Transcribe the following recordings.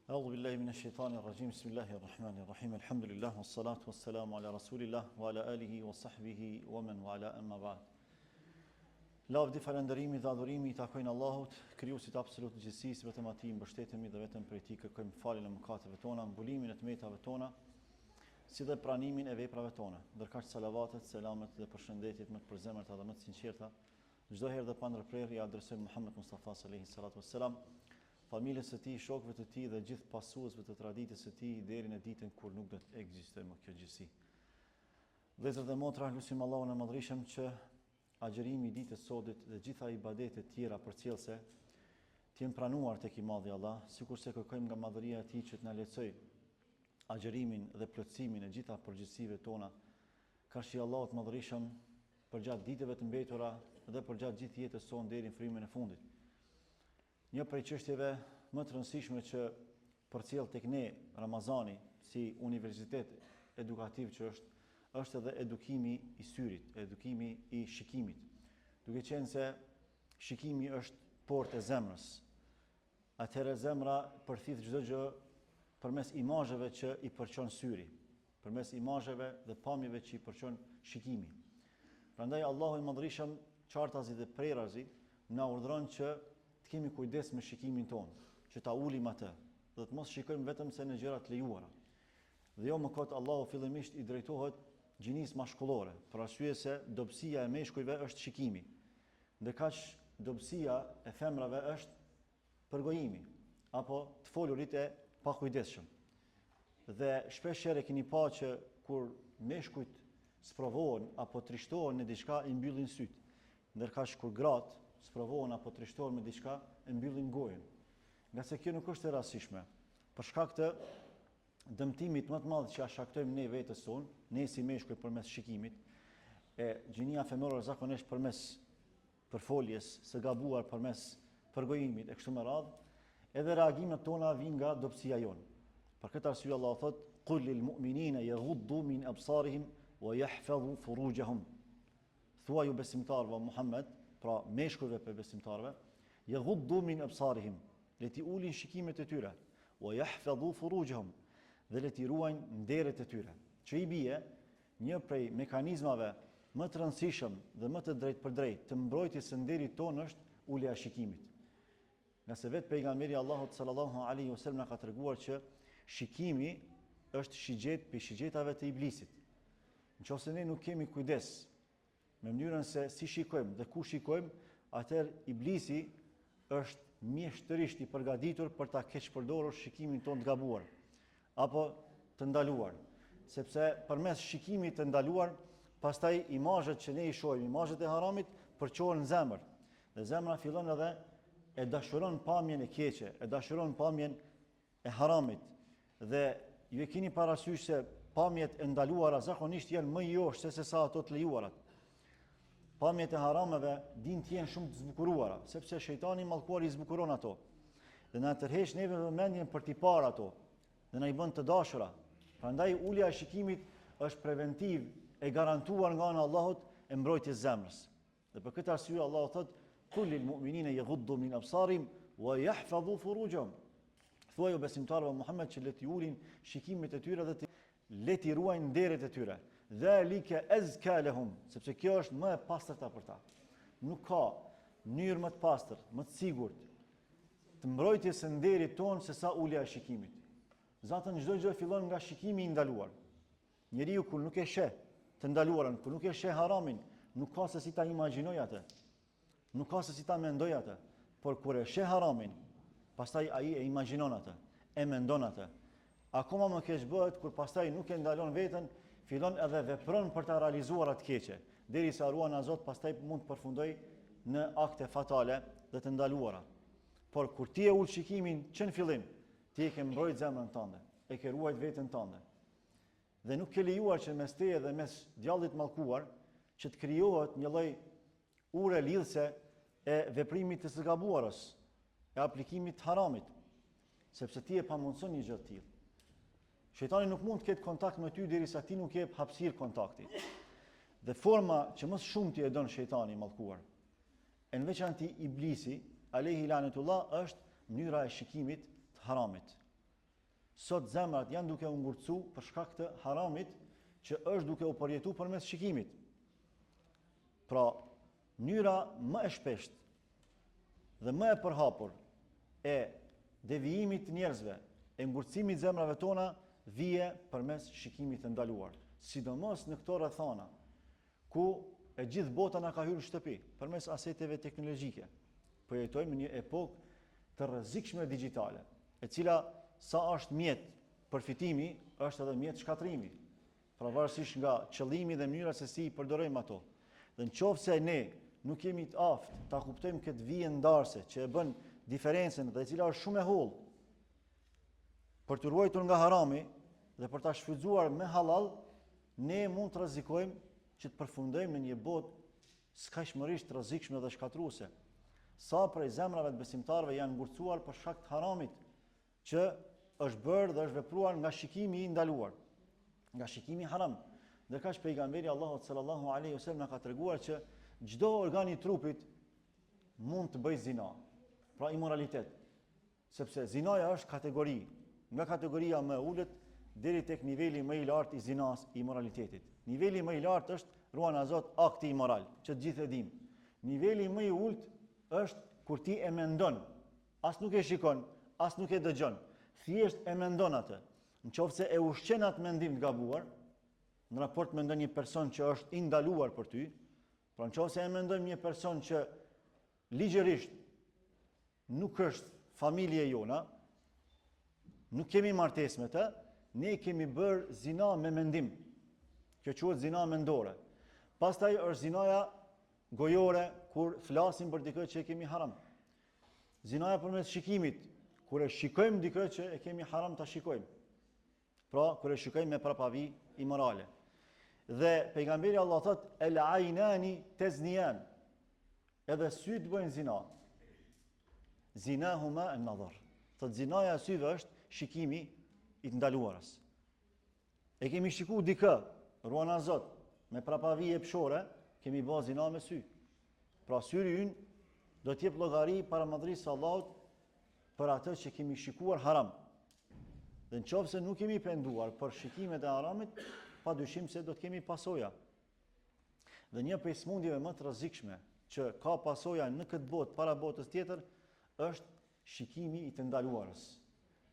A'udhu billahi minash shaitani rrajim. Bismillahir rahmanir rahim. Alhamdulillah wassalatu wassalamu ala rasulillah wa ala alihi wa sahbihi wa man wala, amma ba'd. Lavdi, falënderimi dhe adhurimi i takojnë Allahut, krijuesit absolut të gjithësisë, vetëm atij mbështetemi dhe vetëm prej tij kërkojmë faljen e mëkateve tona, mbulimin e tmetave tona, si dhe pranimin e veprave tona. Ndërkaq salavatet, selamet dhe përshëndetjet më të përzemërta dhe më të sinqerta çdo herë dhe pa ndërprerje i adresojmë Muhammed Mustafa sallallahu salatu wassalam, familjes së tij, shokëve të tij dhe gjithë pasuesve të traditës së tij deri në ditën kur nuk do të ekzistojë më kjo gjësi. Vëllezër dhe motra, lutim Allahun e Madhërisëm që agjërimi i ditës sotit dhe gjitha ibadetet tjera përcjellse të jenë pranuar tek i Madhi Allah, sikurse kërkojmë nga madhëria e tij që të na lehtësoj agjërimin dhe plotësimin e gjitha përgjegjësive tona, kaqë Allahut Madhërisëm përgjatë ditëve të mbetura dhe përgjatë gjithë jetës sonë deri në frymën e fundit. Një prej çështjeve më të rëndësishme që përcjell tek ne Ramazani si universitet edukativ që është edhe edukimi i syrit, edukimi i shikimit. Duke qenë se shikimi është portë e zemrës. Atëherë zemra përthith çdo gjë përmes imazheve që i përçon syri, përmes imazheve dhe pamjeve që i përçon shikimi. Prandaj Allahu i Madhërisëm, qartazi dhe prerazi, na urdhëron që të kemi kujdes me shikimin ton, që ta ulim atë, dhe të mos shikojmë vetëm se në gjërat lejuara. Dhe jo më kot Allahu fillimisht i drejtohet gjinisë mashkullore, për arsye se dobësia e meshkujve është shikimi, ndërkaq dobësia e femrave është përgojimi, apo të folurit e pakujdesshëm. Dhe shpesh herë keni pa që kur meshkujt sprovohen apo trishtohen në diçka i mbyllin syt, ndërkaq kur gratë sprovohen apo trishtohen me diçka e mbyllin gojën. Nga se kjo nuk është e rastishme. Për shkak të dëmtimit më të madh që ja shkaktojmë ne vetes son, ne si meshkuj përmes shikimit, e gjinia femërore zakonisht përmes përfoljes së gabuar, përmes përgojimit e kështu me radhë, edhe reagimet tona vijnë nga dobësia jon. Për këtë arsye Allah thot: "Qul lil mu'minina yaghuddu min absarihim wa yahfazu furujahum." Thuaju besimtarëve Muhammed, pra meshkujve për besimtarëve, yaghuddu min absarihim, le ti ulin shikimet e tyre, wa yahfazu furujahum, dhe le ti ruajnë nderet e tyre. Që i bie një prej mekanizmave më të rëndësishëm dhe më të drejtë për drejtë të mbrojtjes së nderit tonë është ulja e shikimit. Nga se vetë pejgamberi Allahut sallallahu alaihi wasallam ka treguar që shikimi është shigjet për shigjetave të iblisit. Nëse ne nuk kemi kujdes me mënyrën se si shikojmë dhe ku shikojmë, atëherë iblisi është mjeshtërisht i përgatitur për ta keqpërdorur shikimin tonë të gabuar apo të ndaluar, sepse përmes shikimit të ndaluar, pastaj imazhet që ne i shohim, imazhet e haramit, përçohen në zemër. Dhe zemra fillon edhe e dashuron pamjen e keqe, e dashuron pamjen e haramit. Dhe ju e keni parasysh se pamjet e ndaluara zakonisht janë më joshtë se sa ato të lejuarat. Pamjet e harameve din të jenë shumë të zbukuruara, sepse shejtani mallkuar i zbukuron ato. Dhe na tërheq neve vëmendjen për t'i parë ato, dhe na i bën të dashura. Prandaj ulja e shikimit është preventiv e garantuar nga ana e Allahut e mbrojtjes zemrës. Dhe për këtë arsye Allahu thot: "Qul lil mu'minina yaghuddu min absarihim wa yahfazu furujahum." Thuaju besimtarëve Muhammed që le të ulin shikimet e tyre dhe le të ruajnë nderet e tyre. Dhalika azka lahum, sepse kjo është më e pastërta për ta. Nuk ka mënyrë më të pastër, më të sigurt të mbrojtjes së nderit tonë se sa ulja e shikimit. Zatën çdo gjë fillon nga shikimi i ndaluar. Njeriu kur nuk e sheh të ndaluarën, kur nuk e sheh haramin, nuk ka se si ta imagjinoj atë. Nuk ka se si ta mendoj atë. Por kur e sheh haramin, pastaj ai e imagjinon atë, e mendon atë. Akoma më keq bëhet kur pastaj nuk e ndalon veten, fillon edhe vepron për ta realizuar atë keqe, derisa ruan Zot, pastaj mund të përfundoj në akte fatale dhe të ndaluara. Por kur ti e ul shikimin që në fillim, ti e ke mbrojt zemrën tënde, e ke ruajt veten tënde. Dhe nuk ke lejuar që mes teje dhe mes djallit mallkuar që të krijohet një lloj ure lidhse e veprimit të së gabuarës, e aplikimit të haramit, sepse ti e pamundson një gjë të tillë. Shejtani nuk mund të ketë kontakt me ty derisa ti nuk jep hapësirë kontakti. Dhe forma që më shumë ti e don shejtani mallkuar, e në veçanti iblisi, alayhi lanetullah, është mënyra e shikimit të haramit. Sot zemrat janë duke u ngurcu për shkak të haramit që është duke u përjetu përmes shikimit. Pra, mënyra më e shpesht dhe më e përhapur e devijimit të njerëzve, e ngurcimit zemrave tona vije përmes shikimit të ndaluar. Sidomos në këto rrethana ku e gjithë bota na ka hyrë në shtëpi përmes aseteve teknologjike. Po jetojmë në një epokë të rrezikshme digjitale, e cila sa është mjet përfitimi, është edhe mjet shkatrimi. Pra varësisht nga qëllimi dhe mënyra se si i përdorojmë ato. Dhe nëse ne nuk jemi të aftë ta kuptojmë këtë vije ndarëse që e bën diferencën dhe e cila është shumë e hollë për të ruajtur nga harami dhe për ta shfrytzuar me halal, ne mund të rrezikojmë që të përfundojmë në një botë skajshmërisht rrezikshme dhe shkatruese. Sa prej zemrave të besimtarëve janë ngurcuar për shkak të haramit që është bërë dhe është vepruar nga shikimi i ndaluar, nga shikimi haram. Ndërkaq pejgamberi Allahut sallallahu alaihi wasallam na ka treguar që çdo organ i trupit mund të bëjë zina, pra imoralitet, sepse zinaja është kategori, nga kategoria më e ulët deri tek niveli më i lartë i zinas, i moralitetit. Niveli më i lartë është, ruana Zot, akti imoral, që të gjithë e dim. Niveli më i ulët është kur ti e mendon, as nuk e shikon, as nuk e dëgjon, thjesht e mendon atë. Nëse e ushqen atë mendim të gabuar, në raport me ndonjë person që është i ndaluar për ty, pra nëse e mendojmë një person që ligjërisht nuk është familje jona, nuk kemi martesë me të, ne kemi bërë zina me mendim. Kjo quhet zina mendore. Pastaj është zinaja gojore, kur flasim për dikë që e kemi haram. Zinaja përmes shikimit, kur e shikojmë dikë që e kemi haram ta shikojmë. Pra, kur e shikojmë me prapavi imorale. Dhe pejgamberi Allah thot, el aynani tazniyan. Edhe syt bëjnë zina. Zinahuma an-nadhar. Thot zinaja e syve është shikimi i të ndaluarës. E kemi shikuar dikë, ruana Zot, me prapavi e pshore, kemi bërë zina me sy. Pra syri ynë do të jep llogari para madhrisë së Allahut për atë që kemi shikuar haram. Dhe nëse nuk kemi penduar për shikimet e haramit, padyshim se do të kemi pasoja. Dhe një prej smundjeve më të rrezikshme që ka pasoja në këtë botë para botës tjetër është shikimi i të ndaluarës.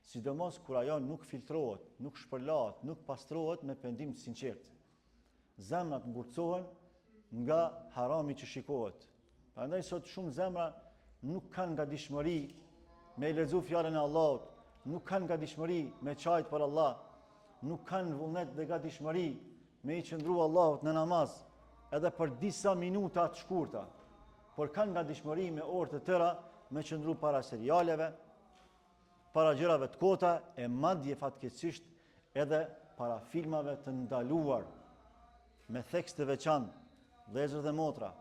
Sidomos kur ajo nuk filtrohet, nuk shpërlahet, nuk pastrohet me pendim të sinqert. Zemrat ngurcohen nga harami që shikohet. Prandaj sot shumë zemra nuk kanë gatishmëri me lexu fjalën e Allahut, nuk kanë gatishmëri me çajt për Allah, nuk kanë vullnet dhe gatishmëri me i qëndru Allahut në namaz, edhe për disa minuta të shkurta, por kanë gatishmëri me orë të tëra me qëndru para serialeve, para gjërave të kota, e madje fatkeqësisht edhe para filmave të ndaluar me theks të veçantë, vëllezër dhe motra.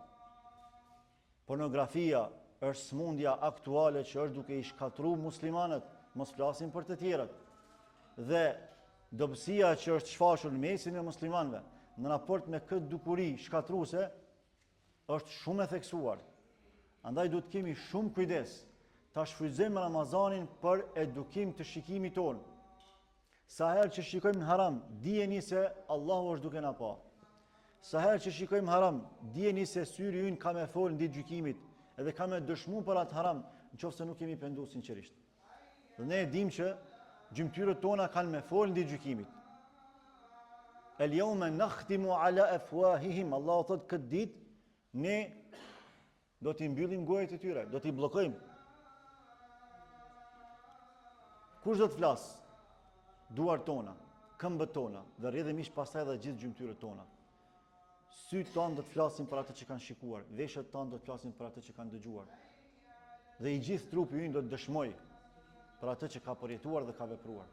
Pornografia është smundja aktuale që është duke i shkatruar muslimanët, mos flasim për të tjerët. Dhe dobësia që është shfaqur në mesin e muslimanëve në raport me këtë dukuri shkatruese është shumë e theksuar. Andaj duhet të kemi shumë kujdes ta shfrytëzojmë Ramazanin për edukim të shikimit tonë. Sa herë që shikojmë në haram, dijeni se Allahu është duke na pa. Sa herë që shikojmë haram, dijeni se syri ynë ka me folë në ditë gjykimit, edhe ka me dëshmu për atë haram, nëse nuk kemi penduar sinqerisht. Dhe ne e dimë që gjymtyrët tona kanë me folë në ditë gjykimit. El yawma nakhtimu ala afwahihim. Allahu thot këtë ditë ne do t'i mbyllim gojët e tyre, do t'i bllokojmë. Kush do të flas? Duart tona, këmbët tona, dhe rrjedhimisht pastaj edhe gjithë gjymtyrët tona. Sytë tanë do të flasin për atë që kanë shikuar, veshët tanë do të flasin për atë që kanë dëgjuar. Dhe i gjithë trupi ynë do të dëshmojë për atë që ka përjetuar dhe ka vepruar.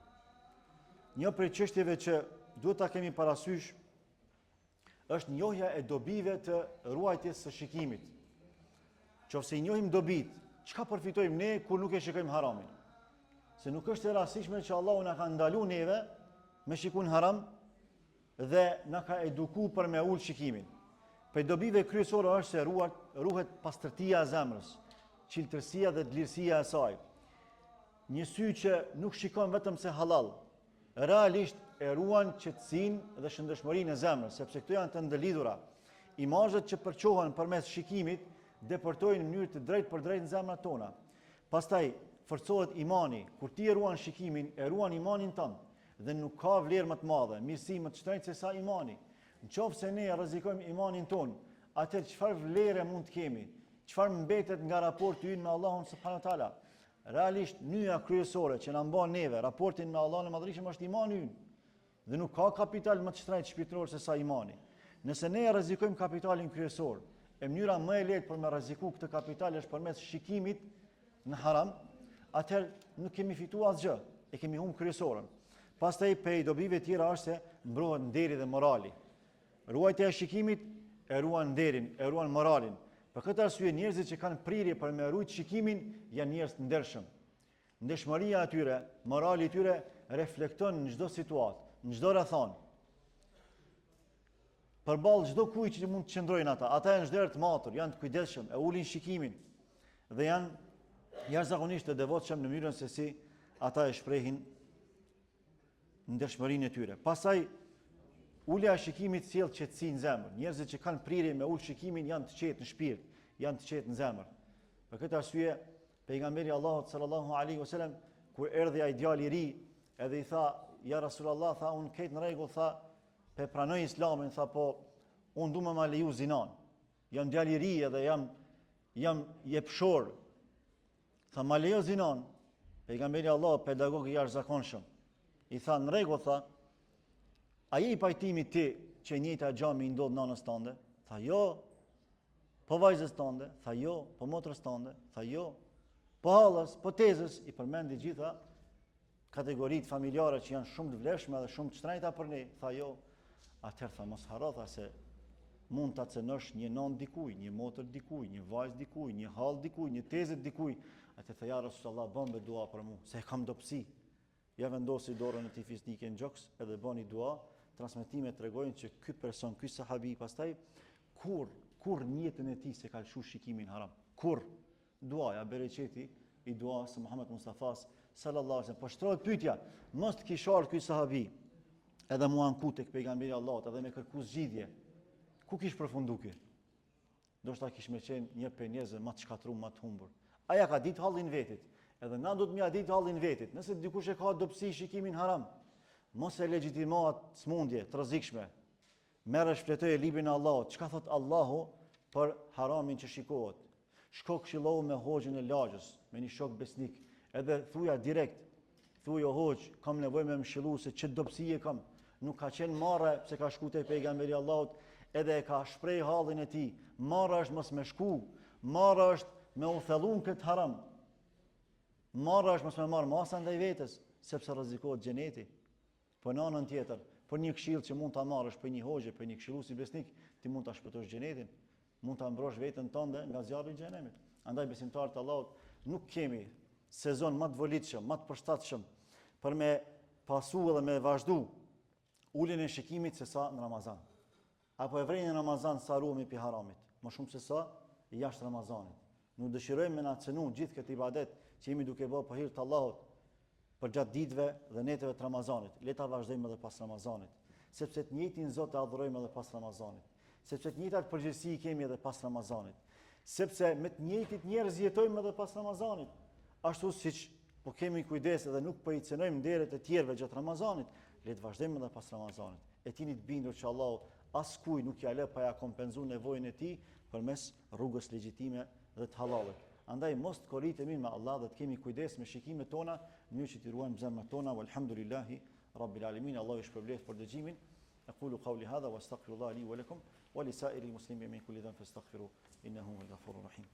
Një prej çështjeve që duhet ta kemi parasysh është njohja e dobive të ruajtjes së shikimit. Nëse i njohim dobit, çka përfitojmë ne kur nuk e shikojmë haramin? Se nuk është e rastishme që Allahu na ka ndaluar neve me shikuar haram dhe na ka edukuar për me ul shikimin. Për dobive kryesore është se ruhet pastërtia e zemrës, qiltërësia dhe lirësia e saj. një sy që nuk shikon vetëm se halal, realisht e ruan qetësinë dhe shëndetshmërinë e zemrës, sepse këto janë të ndëlidhura. Imazhet që përçohen përmes shikimit deportojnë në mënyrë të drejtë për drejtë në zemrat tona. Pastaj forcohet imani. Kur ti e ruan shikimin, e ruan imanin tënd dhe nuk ka vlerë më të madhe, mirësi më të shtrenjtë se sa imani. Nëse ne rrezikojmë imanin ton, atëherë çfarë vlere mund të kemi? Çfarë mbetet nga raporti ynë me Allahun subhanahu wa taala? Realisht nyja kryesore që na mban neve raportin me Allahun e Madhërisëm është imani ynë. Dhe nuk ka kapital më të shtrenjtë shpirtëror se sa imani. Nëse ne rrezikojmë kapitalin kryesor, e mënyra më e lehtë për me rreziku këtë kapital është përmes shikimit në haram, atëherë nuk kemi fituar asgjë, e kemi humbur kryesorën. Pastaj prej dobive tjera është se mbrohet nderi dhe morali. Ruajtja e shikimit e ruan nderin, e ruan moralin. Për këtë arsye njerëzit që kanë prirje për me ruajt shikimin janë njerëz të ndershëm. Ndeshmëria e tyre, morali i tyre reflekton në çdo situatë, në çdo rrethon. Përballë çdo kujt që mund të qëndrojnë ata janë çdo të matur, janë të kujdesshëm, e ulin shikimin dhe janë jashtëzakonisht të devotshëm në mënyrën se si ata e shprehin ndershmërinë e tyre. Pastaj ulja e shikimit sjell qetësi në zemër. Njerëzit që kanë prirje me ul shikimin janë të qetë në shpirt, janë të qetë në zemër. Për këtë arsye pejgamberi Allahut sallallahu alaihi wasallam kur erdhi ai djali i ri, edhe i tha ja Rasulullah, tha unë këtë në rregull, tha pe pranoj Islamin, tha po unë du me leju zinan. Jam djali i ri edhe jam jepshor. Tha ma lejo zinan. Pejgamberi Allahut pedagog i jashtëzakonshëm. I tha në rregull, tha a je i pajtimit ti që njëjta gjami i ndodh nanës tënde? Tha jo. Po vajzës tënde? Tha jo. Po motrës tënde? Tha jo. Po hallës, po tezës, i përmendi gjitha kategoritë familjare që janë shumë të vlefshme dhe shumë të shtrenjta për ne. Tha jo. Atëherë tha mos harro, tha se mund ta cënosh një nan dikuj, një motër dikuj, një vajzë dikuj, një hall dikuj, një tezë dikuj. Atë tha ja Rasulullah, bën dua për mua, se kam dobësi. Ja vendosi dorën e tij fisnike në gjoks edhe bëni dua. Transmetimet tregojnë që ky person, ky sahabi, pastaj kur në jetën e tij se ka lëshuar shikimin haram. Kur duaja bereqeti i duas së Muhammed Mustafas sallallahu alaihi wasallam. Po shtrohet pyetja, mos të kishar ky sahabi edhe mua anku tek pejgamberi Allahut edhe me kërku zgjidhje. Ku kish përfundu ky? Do shta kish me qenë një për njerëzve më të shkatruar, më të humbur. Aja ka ditë hallin vetit. Edhe na do të mja ditë hallin vetit. Nëse dikush e ka dobësi shikimin haram, mos e legjitimohet smundje të rrezikshme. Merre shfletoj librin e Allahut. Çka thot Allahu për haramin që shikohet? Shko këshillohu me hoxhën e lagjës, me një shok besnik, edhe thuja direkt. Thuaj o hoxh, kam nevojë me mëshillu se ç't dobësi e kam. Nuk ka qenë marrë pse ka shku te pejgamberi Allahut, edhe e ka shpreh hallin e tij. Marrë është mos me shku, marrë është me u thellun këtë haram. Marrë është mos me marrë masa ndaj vetes, sepse rrezikohet xheneti. Po në anën tjetër, për një këshill që mund ta marrësh për një hoxhë, për një këshillues besnik, ti mund ta shpëtosh xhenetin, mund ta mbrosh veten tënde nga zjarri i xhenemit. Andaj besimtarët e Allahut nuk kemi sezon më të volitshëm, më të përshtatshëm për me pasu edhe me vazhdu uljen e shikimit se sa në Ramazan. Apo e vrejnë në Ramazan sa ruhemi pi haramit, më shumë se sa jashtë Ramazanit. Nuk dëshirojmë me na cënu gjithë këtë ibadet që jemi duke bërë për hir të Allahut për gjatë ditëve dhe netëve të Ramazanit. Le ta vazhdojmë edhe pas Ramazanit, sepse të njëjtin Zot e adhurojmë edhe pas Ramazanit, sepse të njëjtat përgjegjësi kemi edhe pas Ramazanit, sepse me të njëjtit njerëz jetojmë edhe pas Ramazanit. Ashtu siç po kemi kujdes edhe nuk po i cenojmë nderet e tjerëve gjatë Ramazanit, le të vazhdojmë edhe pas Ramazanit. E tini të bindur që Allahu askuj nuk ja lë pa ja kompenzu nevojën e tij përmes rrugës legjitime dhe të halalit. Andaj mos të korritemi me Allah dhe të kemi kujdes me shikimet tona, në mënyrë që t'i ruajmë zemrat tona. Walhamdulillahi rabbil alamin. Allahu ju shpërblet për dëgjimin. Aqulu qawli hadha wastaghfirullaha li wa lakum wa li sa'iril muslimin min kulli dhanbin fastaghfiruhu innahu huwal ghafurur rahim.